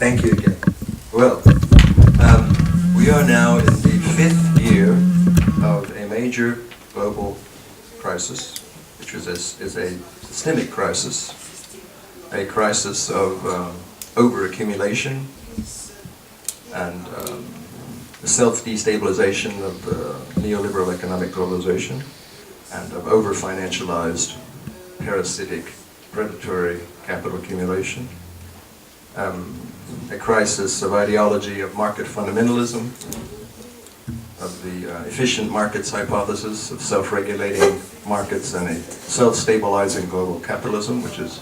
Thank you again. Well, we are now in the 5th year of a major global crisis, which is a systemic crisis, a crisis of over-accumulation and the self-destabilization of neoliberal economic globalization and of over-financialized, parasitic, predatory capital accumulation. A crisis of ideology of market fundamentalism, of the efficient markets hypothesis, of self-regulating markets and a self-stabilizing global capitalism, which is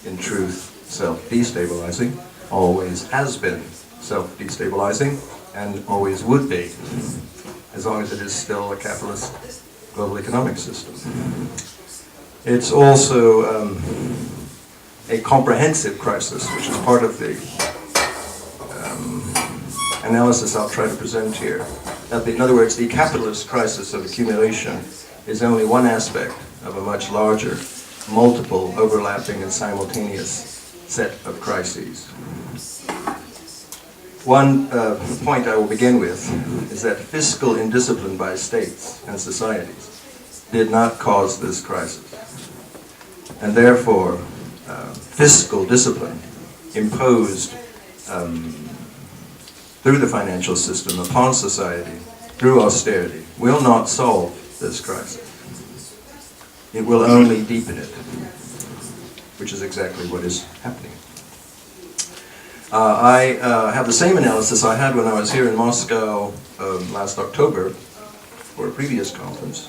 in truth self-destabilizing, always has been self-destabilizing, and always would be, as long as it is still a capitalist global economic system. It's also a comprehensive crisis, which is part of the analysis I'll try to present here. In other words, the capitalist crisis of accumulation is only one aspect of a much larger, multiple, overlapping and simultaneous set of crises. One point I will begin with is that fiscal indiscipline by states and societies did not cause this crisis. And therefore, fiscal discipline imposed through the financial system upon society, through austerity, will not solve this crisis. It will only deepen it, which is exactly what is happening. I have the same analysis I had when I was here in Moscow last October for a previous conference,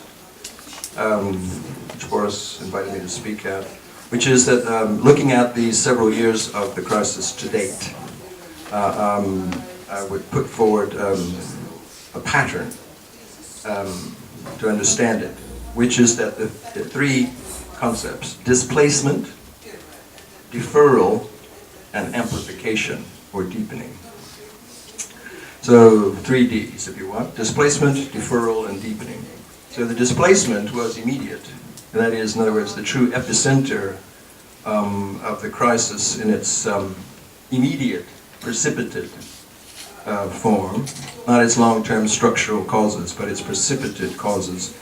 which Boris invited me to speak at, which is that looking at these several years of the crisis to date, I would put forward a pattern to understand it, which is that the three concepts, displacement, deferral, and amplification or deepening. So 3 Ds, if you want: displacement, deferral, and deepening. So the displacement was immediate. That is, in other words, the true epicenter of the crisis in its immediate, precipitate form, not its long-term structural causes, but its precipitate causes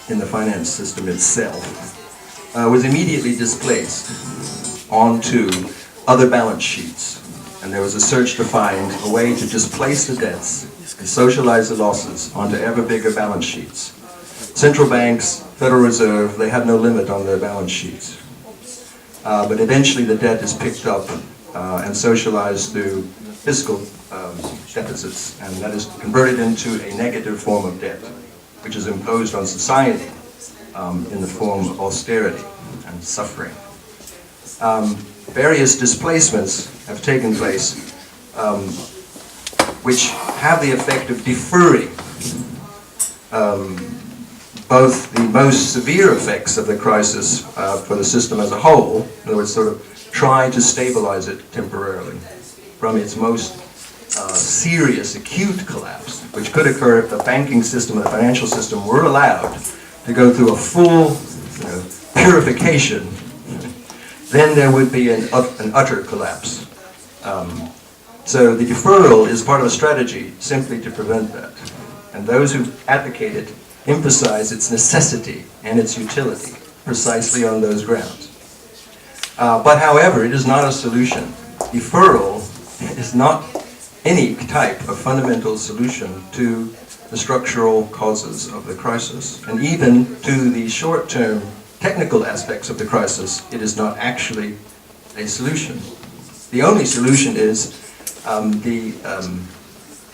in the finance system itself, was immediately displaced onto other balance sheets. And there was a search to find a way to displace the debts and socialize the losses onto ever bigger balance sheets. Central banks, Federal Reserve, they have no limit on their balance sheets. But eventually the debt is picked up and socialized through fiscal deficits, and that is converted into a negative form of debt, which is imposed on society in the form of austerity and suffering. Various displacements have taken place which have the effect of deferring both the most severe effects of the crisis for the system as a whole, in other words, sort of try to stabilize it temporarily, from its most serious, acute collapse, which could occur if the banking system and the financial system were allowed to go through a full purification. Then there would be an utter collapse. So the deferral is part of a strategy simply to prevent that. And those who advocate it emphasize its necessity and its utility precisely on those grounds. But however, it is not a solution. Deferral is not any type of fundamental solution to the structural causes of the crisis. And even to the short-term technical aspects of the crisis, it is not actually a solution. The only solution is the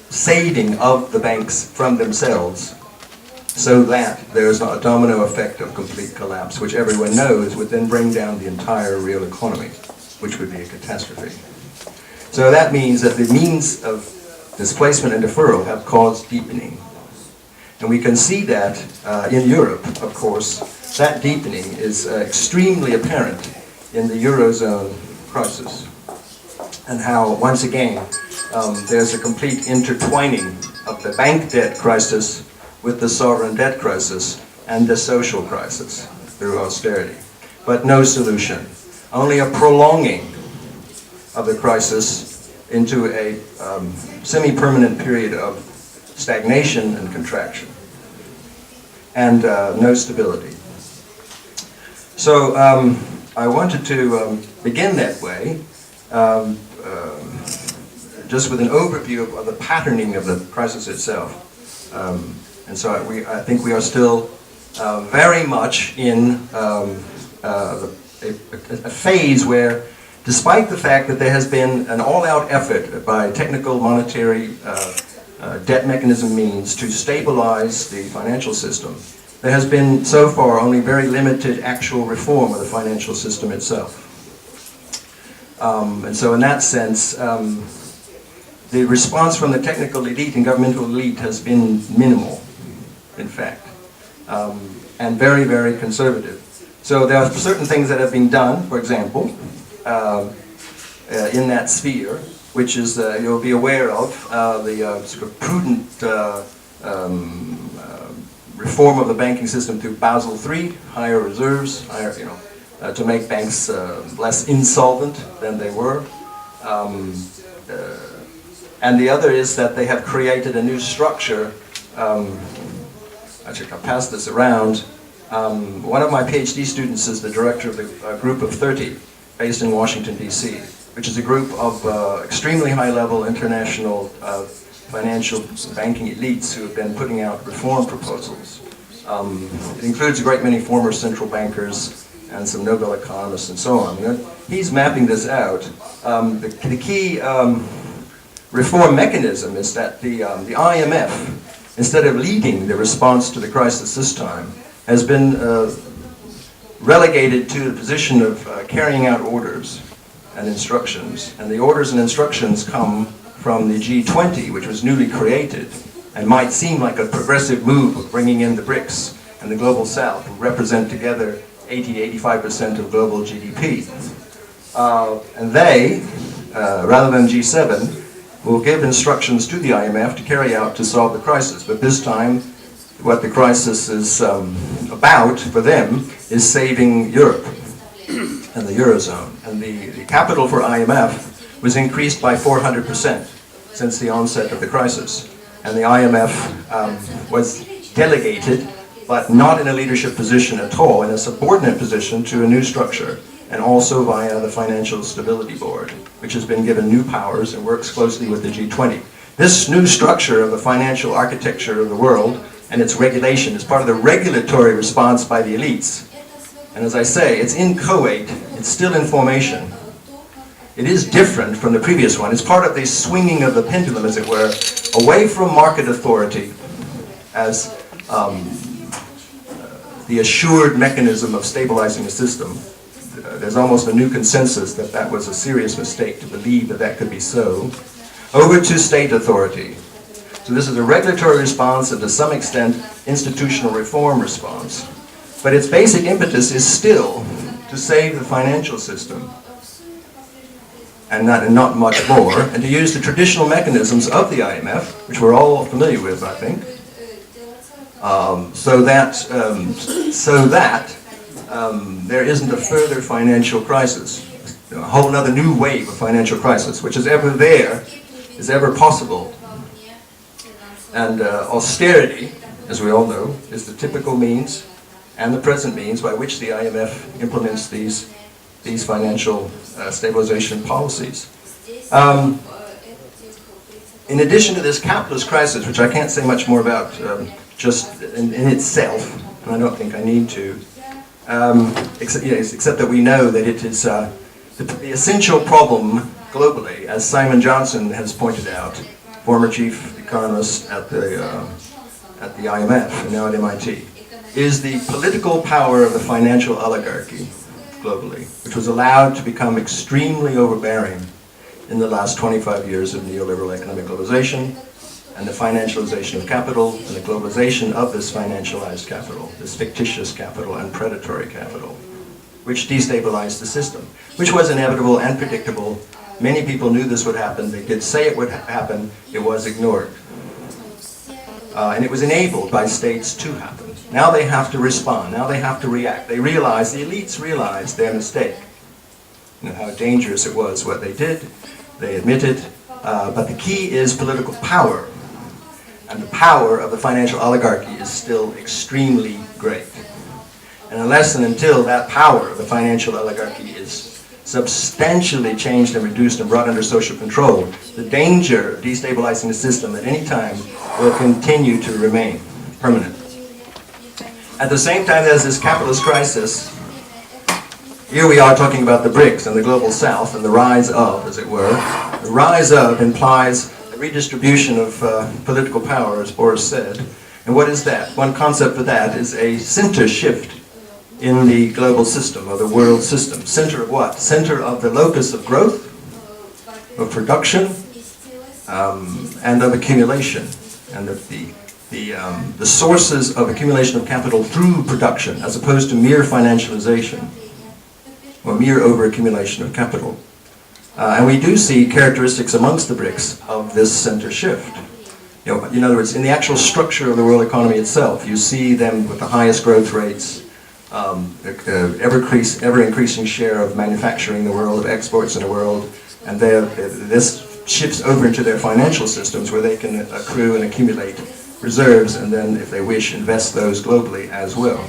saving of the banks from themselves, so that there is not a domino effect of complete collapse, which everyone knows would then bring down the entire real economy, which would be a catastrophe. So that means that the means of displacement and deferral have caused deepening. And we can see that in Europe, of course. That deepening is extremely apparent in the Eurozone crisis, and how, once again, there's a complete intertwining of the bank debt crisis with the sovereign debt crisis and the social crisis through austerity. But no solution, only a prolonging of the crisis into a semi-permanent period of stagnation and contraction, and no stability. So I wanted to begin that way, just with an overview of the patterning of the crisis itself. And so I think we are still very much in a phase where, despite the fact that there has been an all-out effort by technical monetary debt mechanism means to stabilize the financial system, there has been so far only very limited actual reform of the financial system itself. And so in that sense, the response from the technical elite and governmental elite has been minimal, in fact, and very, very conservative. So there are certain things that have been done, for example, in that sphere, which is, you'll be aware of, the sort of prudent reform of the banking system through Basel III, higher reserves, higher, to make banks less insolvent than they were. And the other is that they have created a new structure. Actually, I'll pass this around. One of my PhD students is the director of a group of 30 based in Washington, D.C., which is a group of extremely high-level international financial banking elites who have been putting out reform proposals. It includes a great many former central bankers and some Nobel economists and so on. And he's mapping this out. The key reform mechanism is that the IMF, instead of leading the response to the crisis this time, has been relegated to the position of carrying out orders and instructions. And the orders and instructions come from the G20, which was newly created and might seem like a progressive move of bringing in the BRICS and the Global South, who represent together 80–85% of global GDP. And they, rather than G7, will give instructions to the IMF to carry out to solve the crisis. But this time, what the crisis is about for them is saving Europe and the Eurozone. And the capital for IMF was increased by 400% since the onset of the crisis. And the IMF was delegated, but not in a leadership position at all, in a subordinate position to a new structure, and also via the Financial Stability Board, which has been given new powers and works closely with the G20. This new structure of the financial architecture of the world and its regulation is part of the regulatory response by the elites. And as I say, it's inchoate, it's still in formation. It is different from the previous one. It's part of the swinging of the pendulum, as it were, away from market authority as the assured mechanism of stabilizing the system. There's almost a new consensus that that was a serious mistake to believe that that could be so, over to state authority. So this is a regulatory response and to some extent institutional reform response. But its basic impetus is still to save the financial system and not much more, and to use the traditional mechanisms of the IMF, which we're all familiar with, I think, so that there isn't a further financial crisis, a whole other new wave of financial crisis, which is ever there, is ever possible. And austerity, as we all know, is the typical means and the present means by which the IMF implements these financial stabilization policies. In addition to this capitalist crisis, which I can't say much more about just in itself, and I don't think I need to, except that we know that it is the essential problem globally, as Simon Johnson has pointed out, former chief economist at the IMF and now at MIT, is the political power of the financial oligarchy globally, which was allowed to become extremely overbearing in the last 25 years of neoliberal economic globalization and the financialization of capital and the globalization of this financialized capital, this fictitious capital and predatory capital, which destabilized the system, which was inevitable and predictable. Many people knew this would happen. They did say it would happen. It was ignored. And it was enabled by states to happen. Now they have to respond. Now they have to react. They realize, the elites realize their mistake. how dangerous it was what they did. They admitted, but the key is political power. And the power of the financial oligarchy is still extremely great. And unless and until that power of the financial oligarchy is substantially changed and reduced and brought under social control, the danger of destabilizing the system at any time will continue to remain permanent. At the same time, there's this capitalist crisis. Here we are talking about the BRICS and the global south and the rise of, as it were. The rise of implies a redistribution of political power, as Boris said. And what is that? One concept for that is a center shift in the global system, or the world system. Center of what? Center of the locus of growth, of production, and of accumulation, and of the sources of accumulation of capital through production, as opposed to mere financialization, or mere over-accumulation of capital. And we do see characteristics amongst the BRICS of this center shift. In other words, in the actual structure of the world economy itself, you see them with the highest growth rates, ever-increasing share of manufacturing in the world, of exports in the world, and this shifts over into their financial systems where they can accrue and accumulate reserves, and then, if they wish, invest those globally as well.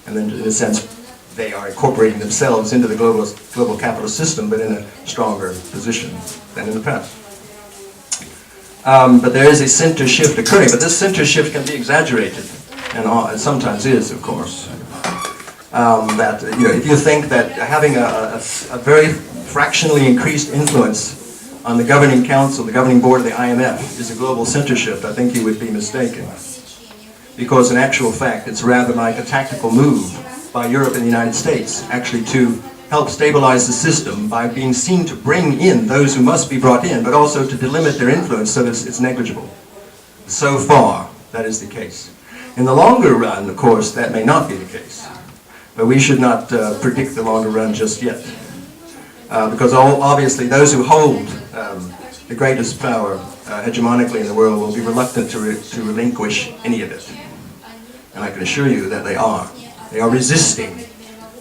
And then, in a sense, they are incorporating themselves into the global capitalist system, but in a stronger position than in the past. But there is a center shift occurring, but this center shift can be exaggerated, and sometimes is, of course. If you think that having a very fractionally increased influence on the governing council, the governing board of the IMF is a global center shift, I think you would be mistaken. Because in actual fact, it's rather like a tactical move by Europe and the United States, actually to help stabilize the system by being seen to bring in those who must be brought in, but also to delimit their influence so that it's negligible. So far, that is the case. In the longer run, of course, that may not be the case. But we should not predict the longer run just yet. Because obviously those who hold the greatest power hegemonically in the world will be reluctant to relinquish any of it. And I can assure you that they are. They are resisting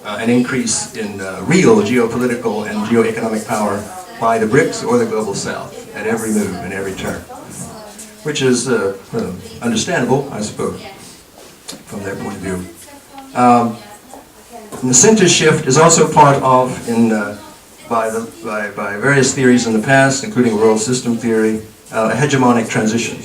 an increase in real geopolitical and geoeconomic power by the BRICS or the Global South at every move and every turn. Which is understandable, I suppose, from their point of view. And the center shift is also part of, by various theories in the past, including world system theory, a hegemonic transition.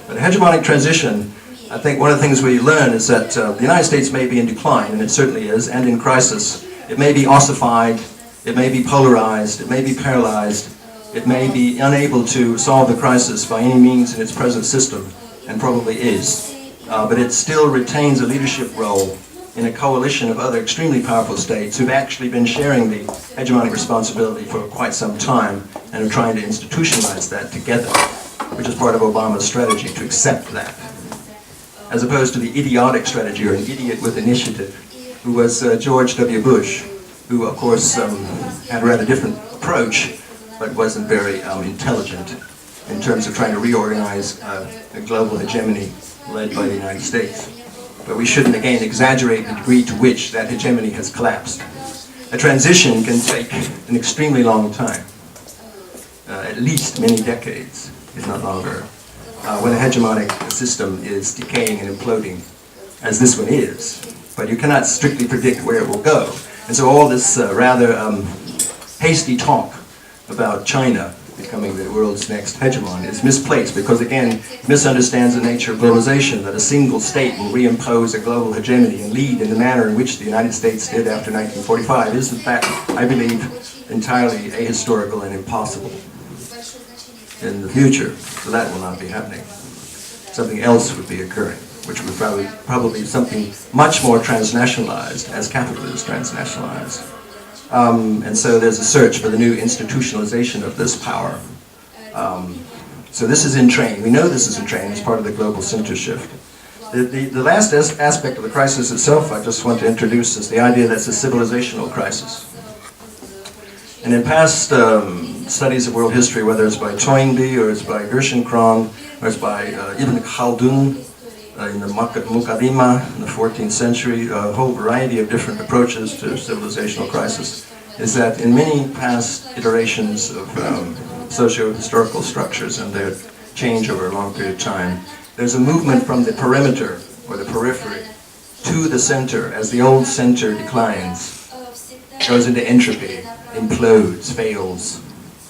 But a hegemonic transition, I think one of the things we learn is that the United States may be in decline, and it certainly is, and in crisis. It may be ossified, it may be polarized, it may be paralyzed, it may be unable to solve the crisis by any means in its present system, and probably is. But it still retains a leadership role in a coalition of other extremely powerful states who've actually been sharing the hegemonic responsibility for quite some time and are trying to institutionalize that together, which is part of Obama's strategy to accept that. As opposed to the idiotic strategy, or an idiot with initiative, who was George W. Bush, who of course had a rather different approach, but wasn't very intelligent in terms of trying to reorganize a global hegemony led by the United States. But we shouldn't, again, exaggerate the degree to which that hegemony has collapsed. A transition can take an extremely long time, at least many decades, if not longer, when a hegemonic system is decaying and imploding, as this one is. But you cannot strictly predict where it will go. And so all this rather hasty talk about China becoming the world's next hegemon is misplaced, because again, misunderstands the nature of globalization, that a single state will reimpose a global hegemony and lead in the manner in which the United States did after 1945 is in fact, I believe, entirely ahistorical and impossible in the future. So that will not be happening. Something else would be occurring, which would probably be something much more transnationalized, as capital is transnationalized. And so there's a search for the new institutionalization of this power. So this is in train. We know this is in train as part of the global center shift. The last aspect of the crisis itself I just want to introduce is the idea that it's a civilizational crisis. And in past studies of world history, whether it's by Toynbee or it's by Gerschenkron or it's by Ibn Khaldun in the Muqaddimah in the 14th century, a whole variety of different approaches to civilizational crisis. is that in many past iterations of socio-historical structures and their change over a long period of time, there's a movement from the perimeter or the periphery to the center. As the old center declines, goes into entropy, implodes, fails,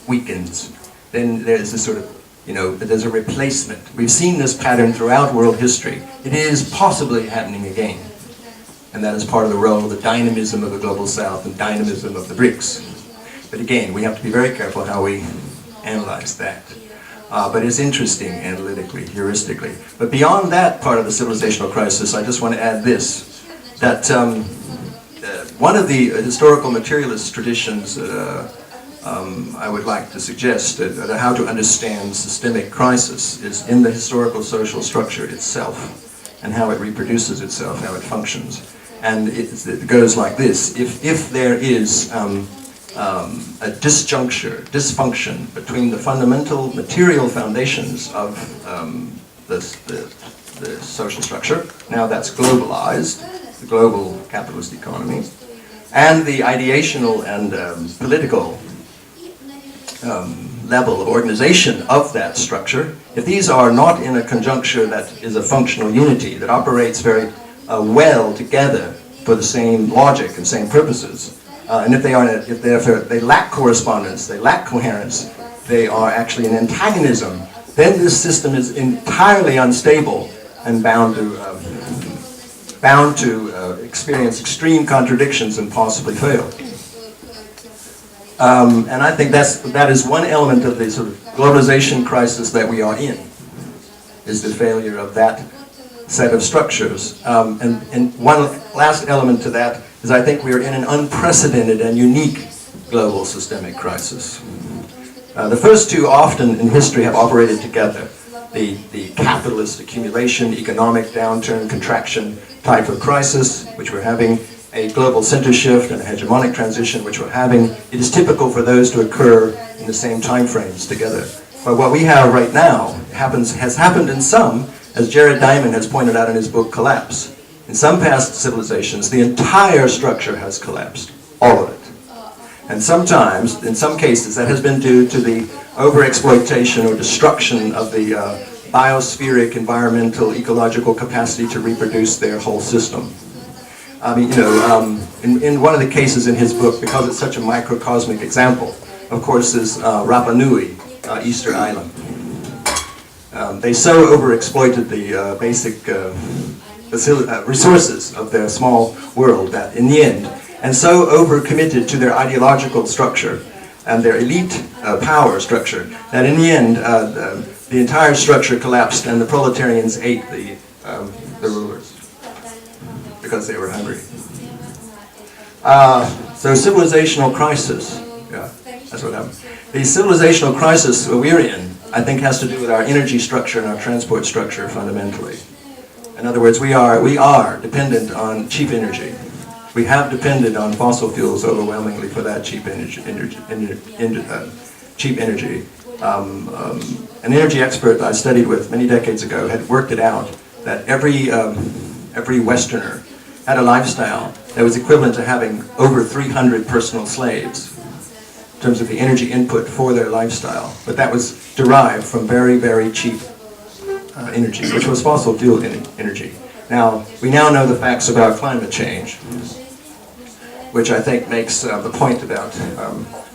weakens, then there's this sort of, there's a replacement. We've seen this pattern throughout world history. It is possibly happening again. And that is part of the role, the dynamism of the Global South and dynamism of the BRICS. But again, we have to be very careful how we analyze that. But it's interesting analytically, heuristically. But beyond that part of the civilizational crisis, I just want to add this, that one of the historical materialist traditions I would like to suggest how to understand systemic crisis is in the historical social structure itself and how it reproduces itself, how it functions. And it goes like this: if there is a dysfunction between the fundamental material foundations of the social structure, now that's globalized, the global capitalist economy, and the ideational and political level of organization of that structure, if these are not in a conjuncture that is a functional unity, that operates very well together for the same logic and same purposes, and if they lack correspondence, they lack coherence, they are actually an antagonism, then this system is entirely unstable and bound to experience extreme contradictions and possibly fail. And I think that is one element of the sort of globalization crisis that we are in, is the failure of that set of structures. And one last element to that is I think we are in an unprecedented and unique global systemic crisis. The first two often in history have operated together. The capitalist accumulation, economic downturn, contraction type of crisis, which we're having, a global center shift and a hegemonic transition, which we're having. It is typical for those to occur in the same time frames together. But what we have right now has happened in some, as Jared Diamond has pointed out in his book, Collapse. In some past civilizations, the entire structure has collapsed, all of it. And sometimes, in some cases, that has been due to the overexploitation or destruction of the biospheric, environmental, ecological capacity to reproduce their whole system. I mean, in one of the cases in his book, because it's such a microcosmic example, of course, is Rapa Nui, Easter Island. They so overexploited the basic resources of their small world that in the end, and so overcommitted to their ideological structure and their elite power structure, that in the end, the entire structure collapsed and the proletarians ate the rulers because they were hungry. So civilizational crisis, yeah, that's what happened. The civilizational crisis we're in, I think, has to do with our energy structure and our transport structure fundamentally. In other words, we are dependent on cheap energy. We have depended on fossil fuels overwhelmingly for that cheap energy. An energy expert I studied with many decades ago had worked it out that every Westerner had a lifestyle that was equivalent to having over 300 personal slaves in terms of the energy input for their lifestyle. But that was derived from very, very cheap energy, which was fossil fuel energy. Now, we now know the facts about climate change, which I think makes the point about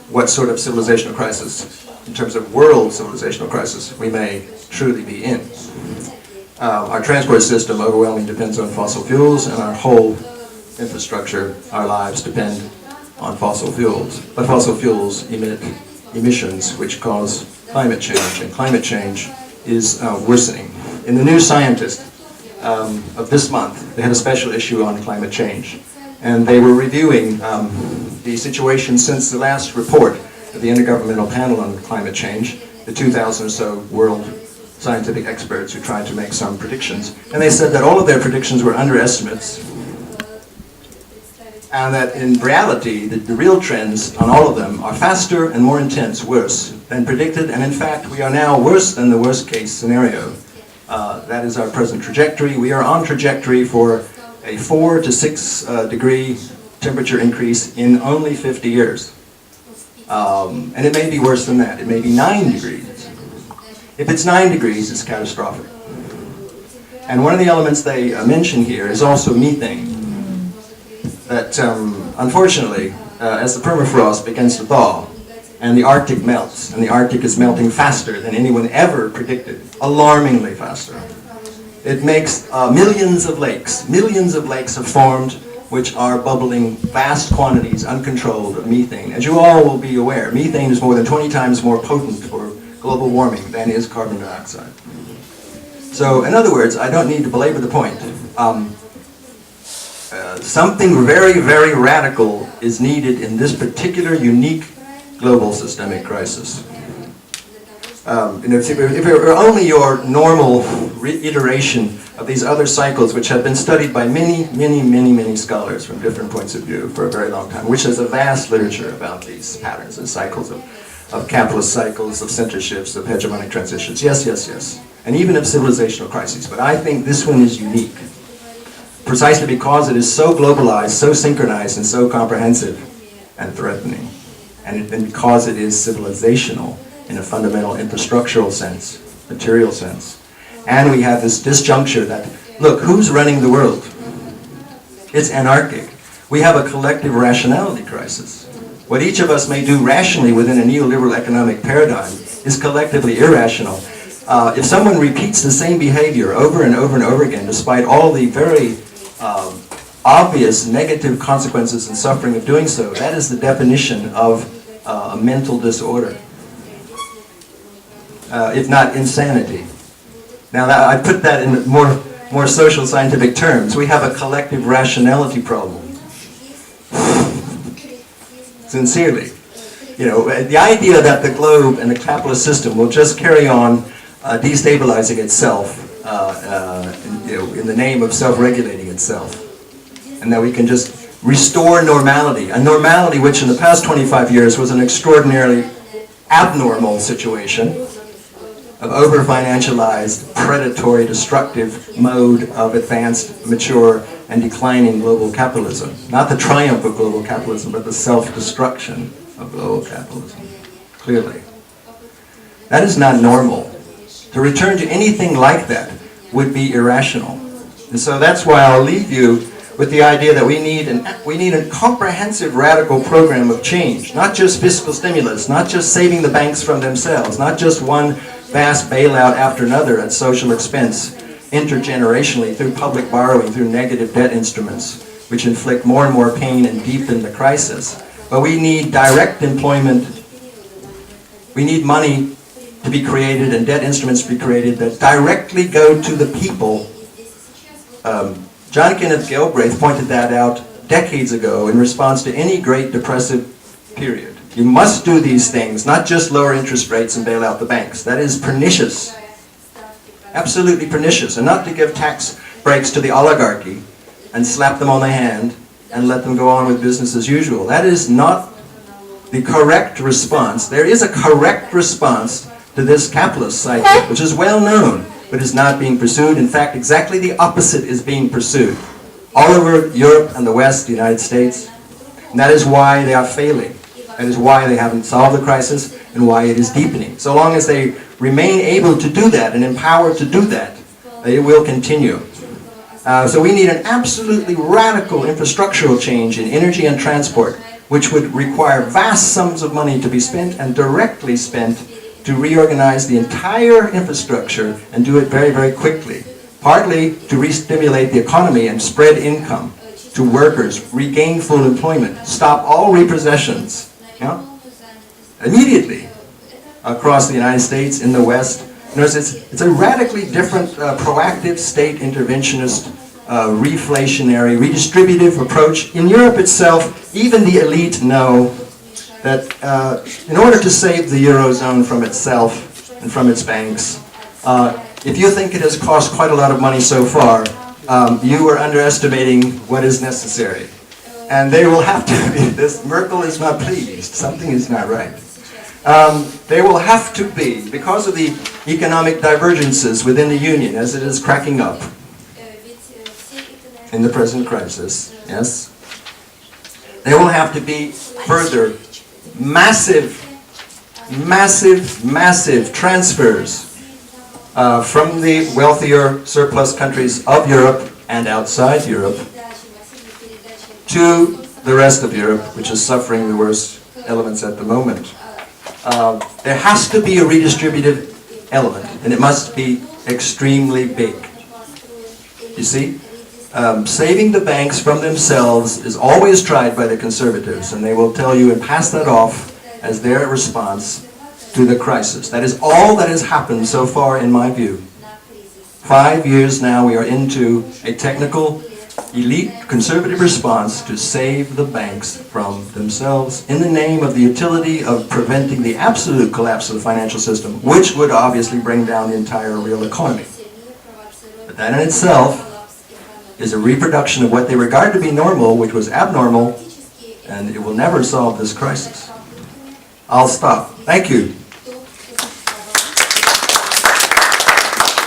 what sort of civilizational crisis, in terms of world civilizational crisis, we may truly be in. Our transport system overwhelmingly depends on fossil fuels, and our whole infrastructure, our lives, depend on fossil fuels. But fossil fuels emit emissions which cause climate change, and climate change is worsening. In the New Scientist of this month, they had a special issue on climate change, and they were reviewing the situation since the last report of the Intergovernmental Panel on Climate Change, the 2,000 or so world scientific experts who tried to make some predictions, and they said that all of their predictions were underestimates, and that in reality, the real trends on all of them are faster and more intense, worse than predicted, and in fact, we are now worse than the worst case scenario. That is our present trajectory. We are on trajectory for a 4 to 6 degree temperature increase in only 50 years. And it may be worse than that. It may be 9 degrees. If it's 9 degrees, it's catastrophic. And one of the elements they mention here is also methane. That, unfortunately, as the permafrost begins to thaw, and the Arctic melts, and the Arctic is melting faster than anyone ever predicted, alarmingly faster. It makes millions of lakes have formed, which are bubbling vast quantities, uncontrolled, of methane. As you all will be aware, methane is more than 20 times more potent for global warming than is carbon dioxide. So, in other words, I don't need to belabor the point. Something very, very radical is needed in this particular unique global systemic crisis. If it were only your normal reiteration of these other cycles, which have been studied by many scholars from different points of view for a very long time, which has a vast literature about these patterns and cycles of capitalist cycles, of censorships, of hegemonic transitions. Yes, and even of civilizational crises. But I think this one is unique, precisely because it is so globalized, so synchronized, and so comprehensive and threatening. And because it is civilizational in a fundamental infrastructural sense, material sense. And we have this disjuncture that, look, who's running the world? It's anarchic. We have a collective rationality crisis. What each of us may do rationally within a neoliberal economic paradigm is collectively irrational. If someone repeats the same behavior over and over and over again, despite all the very obvious negative consequences and suffering of doing so, that is the definition of a mental disorder, if not insanity. Now, I put that in more social scientific terms. We have a collective rationality problem. Sincerely. You know, the idea that the globe and the capitalist system will just carry on destabilizing itself in the name of self-regulating itself, and that we can just restore normality, a normality which in the past 25 years was an extraordinarily abnormal situation of over-financialized, predatory, destructive mode of advanced, mature, and declining global capitalism. Not the triumph of global capitalism, but the self-destruction of global capitalism, clearly. That is not normal. To return to anything like that would be irrational. And so that's why I'll leave you with the idea that we need a comprehensive radical program of change, not just fiscal stimulus, not just saving the banks from themselves, not just one vast bailout after another at social expense, intergenerationally through public borrowing, through negative debt instruments, which inflict more and more pain and deepen the crisis. But we need direct employment. We need money to be created and debt instruments to be created that directly go to the people. John Kenneth Galbraith pointed that out decades ago in response to any Great Depressive period. You must do these things, not just lower interest rates and bail out the banks. That is pernicious. Absolutely pernicious. And not to give tax breaks to the oligarchy and slap them on the hand and let them go on with business as usual. That is not the correct response. There is a correct response to this capitalist cycle, which is well known, but is not being pursued. In fact, exactly the opposite is being pursued all over Europe and the West, the United States. And that is why they are failing. That is why they haven't solved the crisis and why it is deepening. So long as they remain able to do that and empowered to do that, it will continue. So we need an absolutely radical infrastructural change in energy and transport, which would require vast sums of money to be spent and directly spent to reorganize the entire infrastructure and do it very, very quickly. Partly to re-stimulate the economy and spread income to workers, regain full employment, stop all repossessions, immediately across the United States, in the West. Notice it's a radically different proactive state interventionist, reflationary, redistributive approach. In Europe itself, even the elite know that in order to save the Eurozone from itself and from its banks, if you think it has cost quite a lot of money so far, you are underestimating what is necessary. And they will have to be, this Merkel is not pleased, something is not right. There will have to be, because of the economic divergences within the Union as it is cracking up in the present crisis, yes, There will have to be further massive transfers from the wealthier surplus countries of Europe and outside Europe to the rest of Europe, which is suffering the worst elements at the moment. There has to be a redistributive element, and it must be extremely big. You see, saving the banks from themselves is always tried by the conservatives, and they will tell you and pass that off as their response to the crisis. That is all that has happened so far, in my view. 5 years now, we are into a technical, elite, conservative response to save the banks from themselves in the name of the utility of preventing the absolute collapse of the financial system, which would obviously bring down the entire real economy. But that in itself is a reproduction of what they regard to be normal, which was abnormal, and it will never solve this crisis. I'll stop. Thank you.